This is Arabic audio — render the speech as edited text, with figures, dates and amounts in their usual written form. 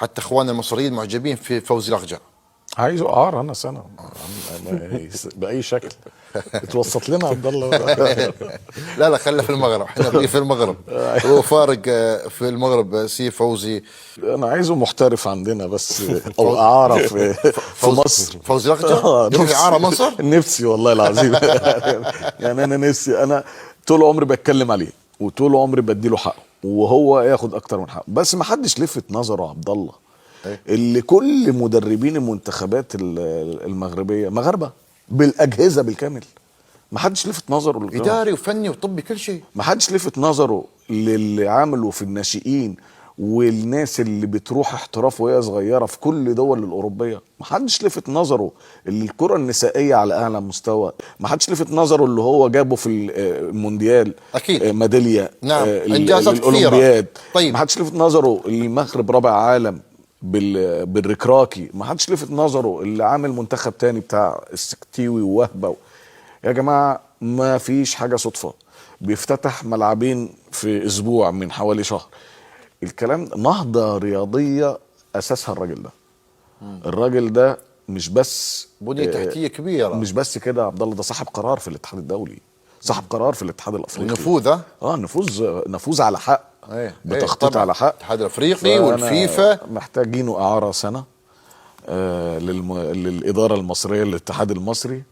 حتى اخواننا المصريين معجبين في فوزي الاخجع. عايزه اعار انا سنه باي شكل اتوسط لنا عبد الله. لا خلى في المغرب، احنا في المغرب. هو فارق في المغرب سي فوزي. انا عايزه محترف عندنا بس، او اعاره في مصر. فوزي الاخجع يروح اعاره مصر. نفسي والله العظيم. يعني انا نفسي، انا طول عمري بتكلم عليه وطول عمري بديله حقه وهو ياخد اكتر من حقه، بس ما حدش لفت نظره عبد الله. اللي كل مدربين المنتخبات المغربيه مغاربه بالاجهزه بالكامل، ما حدش لفت نظره اداري وفني وطبي كل شيء. ما حدش لفت نظره للي عمله في الناشئين والناس اللي بتروح احتراف وهي صغيره في كل الدول الاوروبيه. ما حدش لفت نظره اللي الكره النسائيه على اعلى مستوى. ما حدش لفت نظره اللي هو جابه في المونديال اكيد ميداليه. نعم انجازات الاولمبياد. طيب ما حدش لفت نظره اللي المغرب رابع عالم بالركراكي. ما حدش لفت نظره اللي عامل منتخب تاني بتاع السكتيوي ووهبه. يا جماعه ما فيش حاجه صدفه. بيفتتح ملعبين في اسبوع من حوالي شهر. الكلام نهضه رياضيه اساسها الراجل ده. الراجل ده مش بس بنيه تحتيه كبيره، مش بس كده يا عبد الله، ده صاحب قرار في الاتحاد الدولي، صاحب قرار في الاتحاد الافريقي، نفوذ. نفوذ على حق، بتخطيط على حق. الاتحاد الافريقي والفيفا محتاجينه اعاره سنه للاداره المصريه، للاتحاد المصري.